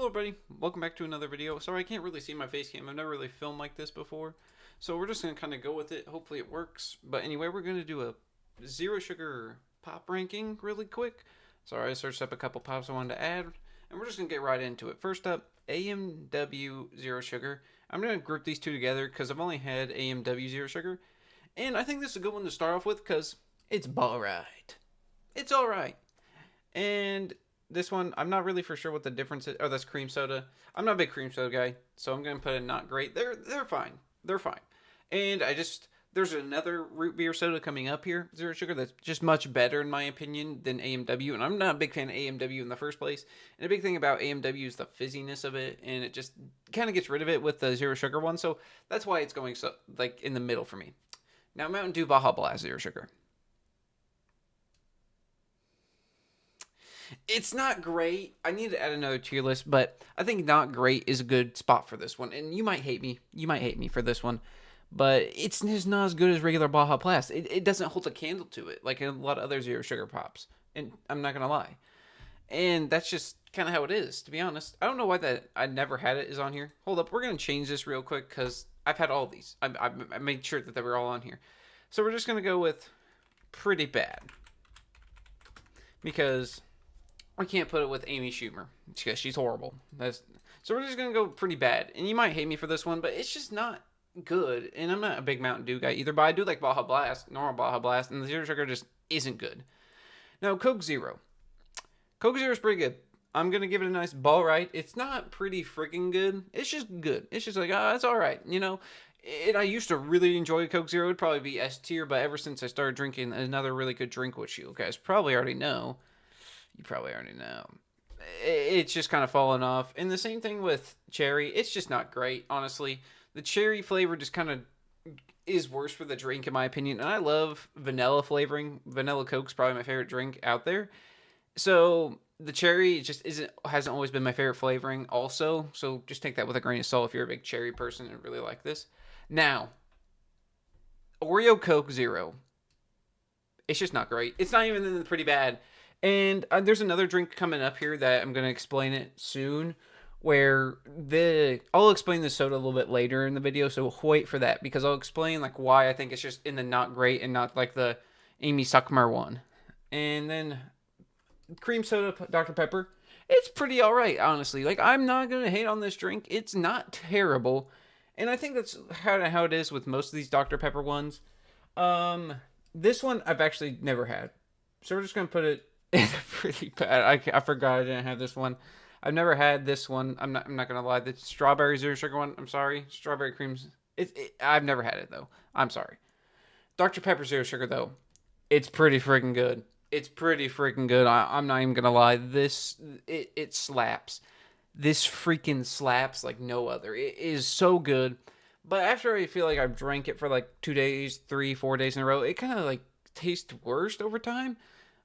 Hello everybody, welcome back to another video. Sorry I can't really see my face cam, I've never really filmed like this before. So we're just going to kind of go with it, hopefully it works. But anyway, we're going to do a zero sugar pop ranking really quick. Sorry, I searched up a couple pops I wanted to add, and we're just going to get right into it. First up, AMW Zero Sugar. I'm going to group these two together because I've only had AMW Zero Sugar. And I think this is a good one to start off with because it's alright. It's alright. And this one, I'm not really for sure what the difference is. Oh, that's cream soda. I'm not a big cream soda guy, so I'm gonna put it not great. They're fine. They're fine. And there's another root beer soda coming up here, zero sugar, that's just much better in my opinion than AMW. And I'm not a big fan of AMW in the first place. And a big thing about AMW is the fizziness of it, and it just kind of gets rid of it with the zero sugar one. So that's why it's going so like in the middle for me. Now Mountain Dew Baja Blast zero sugar. It's not great. I need to add another tier list, but I think not great is a good spot for this one. And you might hate me. You might hate me for this one, but it's just not as good as regular Baja Blast. It doesn't hold a candle to it like in a lot of other zero sugar pops. And I'm not gonna lie. And that's just kind of how it is, to be honest. I don't know why that I never had it is on here. Hold up, we're gonna change this real quick because I've had all these. I made sure that they were all on here. So we're just gonna go with pretty bad because I can't put it with Amy Schumer because she's horrible. So we're just gonna go pretty bad. And you might hate me for this one, but it's just not good. And I'm not a big Mountain Dew guy either, but I do like Baja Blast, normal Baja Blast, and the zero sugar just isn't good. Now Coke Zero. Coke Zero is pretty good. I'm gonna give it a nice ball right. It's not pretty freaking good. It's just good. It's just like it's all right. You know. I used to really enjoy Coke Zero. It'd probably be S tier, but ever since I started drinking another really good drink, which you guys probably already know, it's just kind of fallen off. And the same thing with cherry. It's just not great, honestly. The cherry flavor just kind of is worse for the drink, in my opinion. And I love vanilla flavoring. Vanilla Coke's probably my favorite drink out there. So the cherry just hasn't always been my favorite flavoring, also. So just take that with a grain of salt if you're a big cherry person and really like this. Now, Oreo Coke Zero. It's just not great. It's not even pretty bad. And there's another drink coming up here that I'm going to explain it soon, where I'll explain the soda a little bit later in the video, so wait for that, because I'll explain like why I think it's just in the not great and not like the Amy Suckmer one. And then cream soda Dr. Pepper. It's pretty all right, honestly. Like, I'm not going to hate on this drink. It's not terrible. And I think that's how it is with most of these Dr. Pepper ones. This one I've actually never had. So we're just going to put it in pretty bad. I forgot I didn't have this one. I've never had this one. I'm not going to lie. The strawberry zero sugar one, I'm sorry. Strawberry creams. I've never had it, though. I'm sorry. Dr. Pepper zero sugar, though. It's pretty freaking good. It's pretty freaking good. I'm not even going to lie. It slaps. This freaking slaps like no other. It is so good. But after I feel like I've drank it for like 2 days, 3, 4 days in a row, it kind of like tastes worse over time.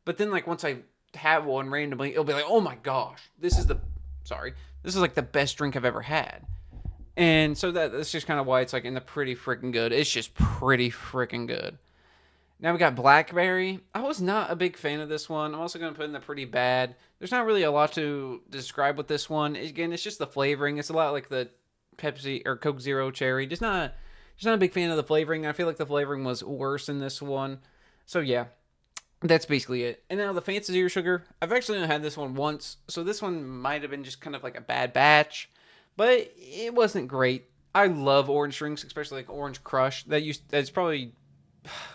But then like once I have one randomly, it'll be like, oh my gosh, this is like the best drink I've ever had. And so that's just kind of why it's like in the pretty freaking good. It's just pretty freaking good. Now we got Blackberry. I was not a big fan of this one. I'm also going to put in the pretty bad. There's not really a lot to describe with this one. Again, it's just the flavoring. It's a lot like the Pepsi or Coke Zero Cherry. Just not a big fan of the flavoring. I feel like the flavoring was worse in this one. So yeah, that's basically it. And now the Fancy Zero Sugar. I've actually only had this one once. So this one might have been just kind of like a bad batch. But it wasn't great. I love orange drinks, especially like Orange Crush. That's probably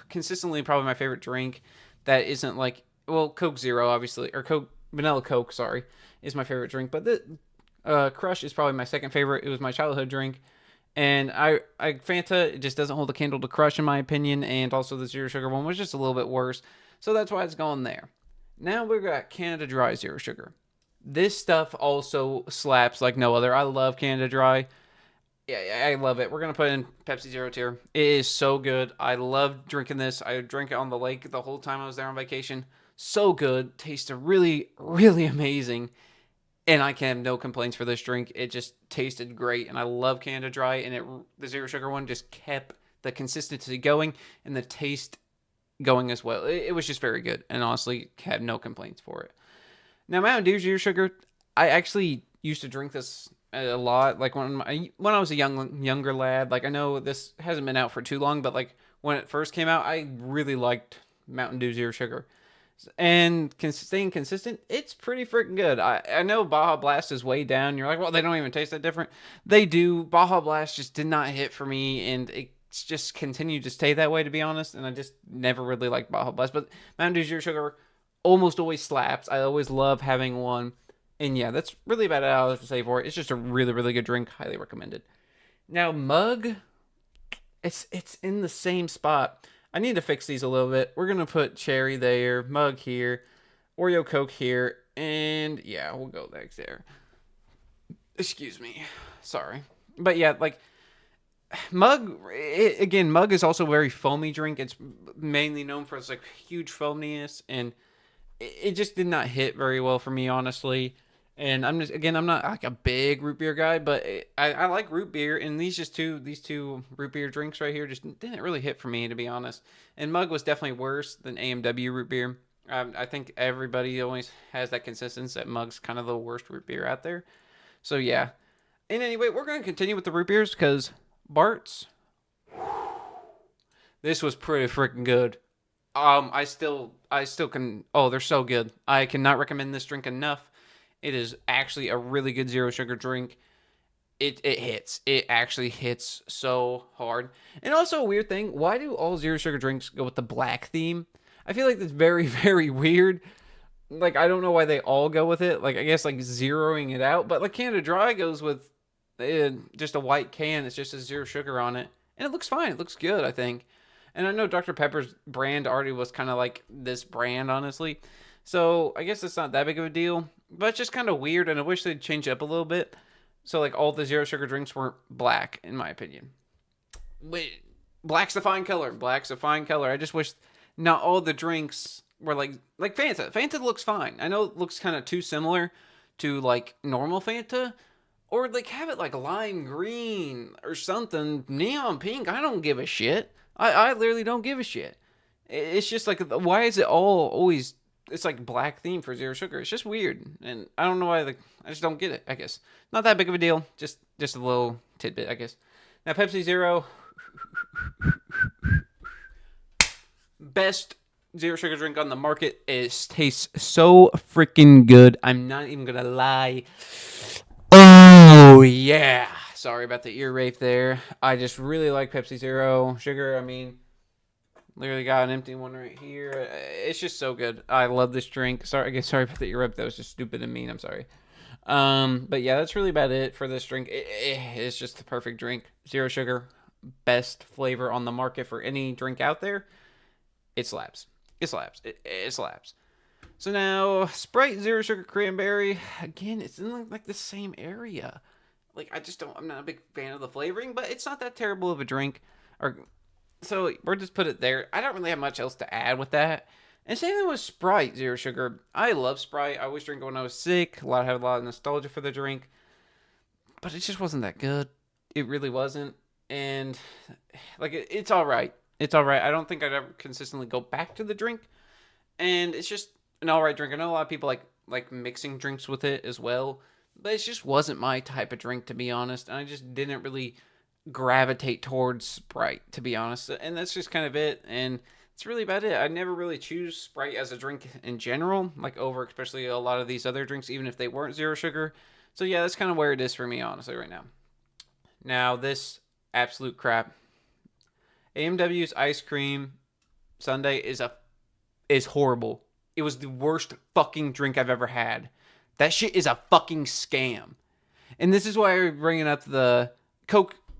consistently probably my favorite drink that isn't like, well, Coke Zero obviously, or Vanilla Coke, sorry, is my favorite drink, but the Crush is probably my second favorite. It was my childhood drink. And I Fanta, it just doesn't hold a candle to Crush in my opinion, and also the zero sugar one was just a little bit worse, so that's why it's going there. Now we've got Canada Dry zero sugar. This stuff also slaps like no other. I love Canada Dry. Yeah, I love it. We're going to put in Pepsi Zero tier. It is so good. I love drinking this. I drank it on the lake the whole time I was there on vacation. So good. Tastes really, really amazing. And I can have no complaints for this drink. It just tasted great. And I love Canada Dry. And the Zero Sugar one just kept the consistency going and the taste going as well. It was just very good. And honestly, had no complaints for it. Now, Mountain Dew Zero Sugar, I actually used to drink this a lot. Like when I was a younger lad. Like I know this hasn't been out for too long, but like when it first came out, I really liked Mountain Dew Zero Sugar. And staying consistent, it's pretty freaking good. I know Baja Blast is way down. You're like, well, they don't even taste that different. They do. Baja Blast just did not hit for me, and it's just continued to stay that way, to be honest. And I just never really liked Baja Blast. But Mountain Dew Zero Sugar almost always slaps. I always love having one. And yeah, that's really about all I have to say for it. It's just a really, really good drink. Highly recommended. Now, Mug, it's in the same spot. I need to fix these a little bit. We're gonna put cherry there, Mug here, Oreo Coke here, and yeah, we'll go next there. Excuse me, sorry, but yeah, like Mug again. Mug is also a very foamy drink. It's mainly known for its like huge foaminess, and it just did not hit very well for me, honestly. And I'm not like a big root beer guy, but I like root beer, and these two root beer drinks right here just didn't really hit for me, to be honest. And Mug was definitely worse than AMW root beer. I think everybody always has that consistency that Mug's kind of the worst root beer out there. So yeah. And anyway, we're going to continue with the root beers because Bart's, this was pretty freaking good. I still can. Oh, they're so good. I cannot recommend this drink enough. It is actually a really good zero sugar drink. It hits. It actually hits so hard. And also a weird thing. Why do all zero sugar drinks go with the black theme? I feel like that's very very weird. Like I don't know why they all go with it. Like I guess like zeroing it out. But like Canada Dry goes with just a white can. It's just a zero sugar on it, and it looks fine. It looks good, I think. And I know Dr. Pepper's brand already was kind of like this brand, honestly. So I guess it's not that big of a deal. But it's just kind of weird, and I wish they'd change it up a little bit. So like all the zero sugar drinks weren't black, in my opinion. Wait, black's a fine color. Black's a fine color. I just wish not all the drinks were like Fanta. Fanta looks fine. I know it looks kind of too similar to like normal Fanta, or like have it like lime green or something, neon pink. I don't give a shit. I literally don't give a shit. It's just like, why is it all always, it's like black theme for zero sugar? It's just weird. And I don't know why, like, I just don't get it, I guess. Not that big of a deal. Just a little tidbit, I guess. Now, Pepsi Zero. Best zero sugar drink on the market. It tastes so freaking good. I'm not even going to lie. Oh, yeah. Sorry about the ear rape there. I just really like Pepsi Zero Sugar. I mean, literally got an empty one right here. It's just so good. I love this drink. Sorry about the ear rape. That was just stupid and mean. I'm sorry. But yeah, that's really about it for this drink. It's just the perfect drink. Zero sugar, best flavor on the market for any drink out there. It slaps. It slaps. It slaps. So now, Sprite Zero Sugar Cranberry. Again, it's in like the same area. Like, I'm not a big fan of the flavoring, but it's not that terrible of a drink. So we'll just put it there. I don't really have much else to add with that. And same thing with Sprite Zero Sugar. I love Sprite. I always drink it when I was sick. I have a lot of nostalgia for the drink. But it just wasn't that good. It really wasn't. And, like, it's alright. It's alright. I don't think I'd ever consistently go back to the drink. And it's just an alright drink. I know a lot of people like mixing drinks with it as well. But it just wasn't my type of drink, to be honest. And I just didn't really gravitate towards Sprite, to be honest. And that's just kind of it. And it's really about it. I never really choose Sprite as a drink in general, like over especially a lot of these other drinks, even if they weren't zero sugar. So yeah, that's kind of where it is for me, honestly, right now. Now, this absolute crap. AMW's ice cream sundae is horrible. It was the worst fucking drink I've ever had. That shit is a fucking scam. And this is why I'm bringing up the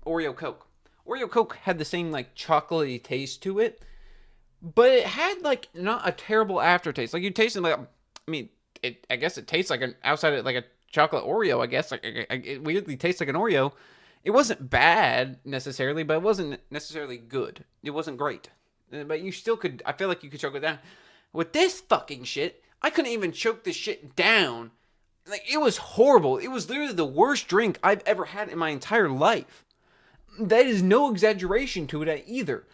Oreo Coke. Oreo Coke had the same, like, chocolatey taste to it. But it had, like, not a terrible aftertaste. Like, you taste it, like, I mean, I guess it tastes like outside of, like, a chocolate Oreo, I guess. Like, it weirdly tastes like an Oreo. It wasn't bad, necessarily, but it wasn't necessarily good. It wasn't great. But you still could, I feel like you could choke it down. With this fucking shit, I couldn't even choke this shit down. Like, it was horrible. It was literally the worst drink I've ever had in my entire life. That is no exaggeration to it either.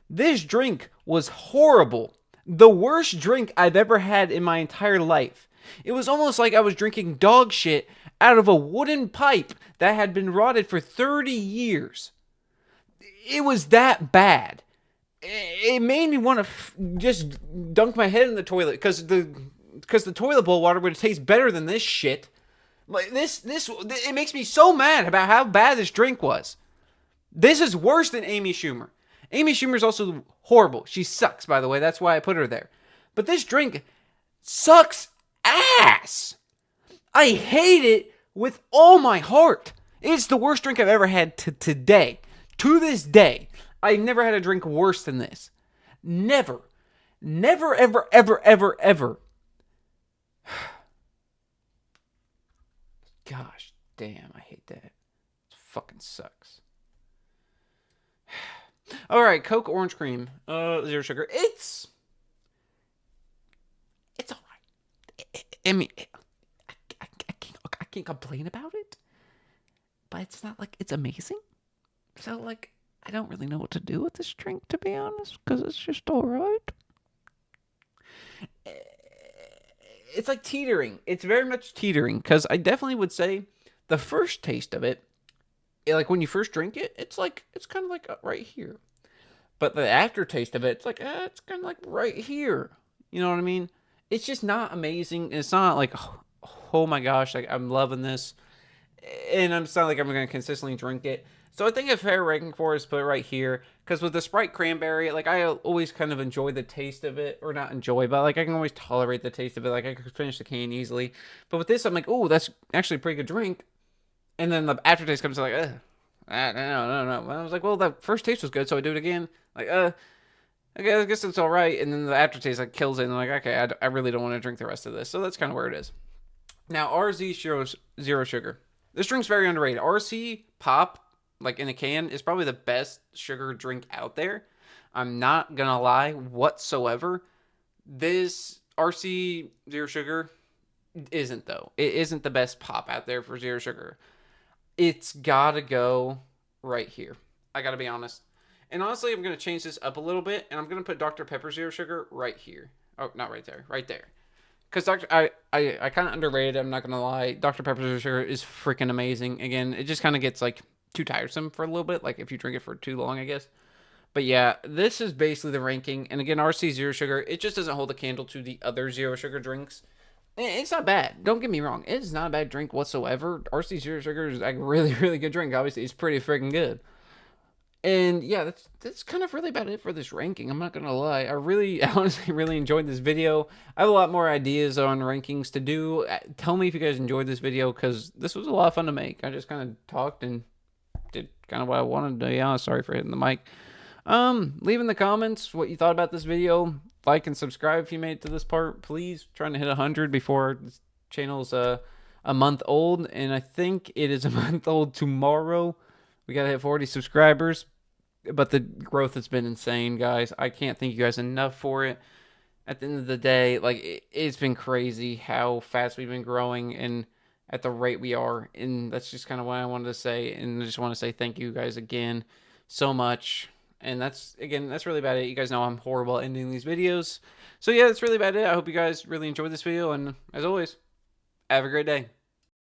This drink was horrible. The worst drink I've ever had in my entire life. It was almost like I was drinking dog shit out of a wooden pipe that had been rotted for 30 years. It was that bad. It made me want to just dunk my head in the toilet because the toilet bowl water would taste better than this shit. Like it makes me so mad about how bad this drink was. This is worse than Amy Schumer. Amy Schumer's also horrible. She sucks, by the way. That's why I put her there. But this drink sucks ass. I hate it with all my heart. It's the worst drink I've ever had today. To this day, I've never had a drink worse than this. Never. Never, ever, ever, ever, ever. Gosh damn, I hate that. It fucking sucks. All right, Coke Orange Cream, 0 sugar. It's all right. I mean, I can't complain about it, but it's not like it's amazing. So like, I don't really know what to do with this drink, to be honest, because it's just all right. It's like teetering. It's very much teetering, because I definitely would say the first taste of it, like when you first drink it, it's kind of like right here. But the aftertaste of it, it's like, it's kind of like right here. You know what I mean? It's just not amazing. It's not like, oh my gosh, like I'm loving this. And it's not like I'm going to consistently drink it. So I think a fair ranking for it is put it right here. Because with the Sprite Cranberry, like I always kind of enjoy the taste of it. Or not enjoy, but like I can always tolerate the taste of it. Like I could finish the can easily. But with this, I'm like, oh, that's actually a pretty good drink. And then the aftertaste comes like, no. And I was like, well, the first taste was good, so I do it again. Like, okay, I guess it's all right. And then the aftertaste like kills it. And I'm like, okay, I really don't want to drink the rest of this. So that's kind of where it is. Now, RZ Zero Sugar. This drink's very underrated. RC Pop, like in a can, is probably the best sugar drink out there. I'm not gonna lie whatsoever. This RC Zero Sugar isn't, though. It isn't the best pop out there for Zero Sugar. It's gotta go right here. I gotta be honest. And honestly, I'm gonna change this up a little bit, and I'm gonna put Dr. Pepper Zero Sugar right here. Oh, not right there. Right there. Because I kind of underrated it, I'm not going to lie. Dr. Pepper Zero Sugar is freaking amazing. Again, it just kind of gets, like, too tiresome for a little bit. Like, if you drink it for too long, I guess. But, yeah, this is basically the ranking. And, again, RC Zero Sugar, it just doesn't hold a candle to the other Zero Sugar drinks. It's not bad. Don't get me wrong. It's not a bad drink whatsoever. RC Zero Sugar is, like, a really, really good drink. Obviously, it's pretty freaking good. And yeah, that's kind of really about it for this ranking. I'm not gonna lie. I honestly really enjoyed this video. I have a lot more ideas on rankings to do. Tell me if you guys enjoyed this video, because this was a lot of fun to make. I just kind of talked and did kind of what I wanted to. Yeah, sorry for hitting the mic. Leave in the comments what you thought about this video. Like and subscribe if you made it to this part, please. Trying to hit 100 before this channel's a month old, and I think it is a month old tomorrow. We gotta hit 40 subscribers. But the growth has been insane, guys. I can't thank you guys enough for it. At the end of the day, like, it's been crazy how fast we've been growing and at the rate we are. And that's just kind of what I wanted to say. And I just want to say thank you guys again so much. And that's really about it. You guys know I'm horrible at ending these videos. So yeah, that's really about it. I hope you guys really enjoyed this video. And as always, have a great day.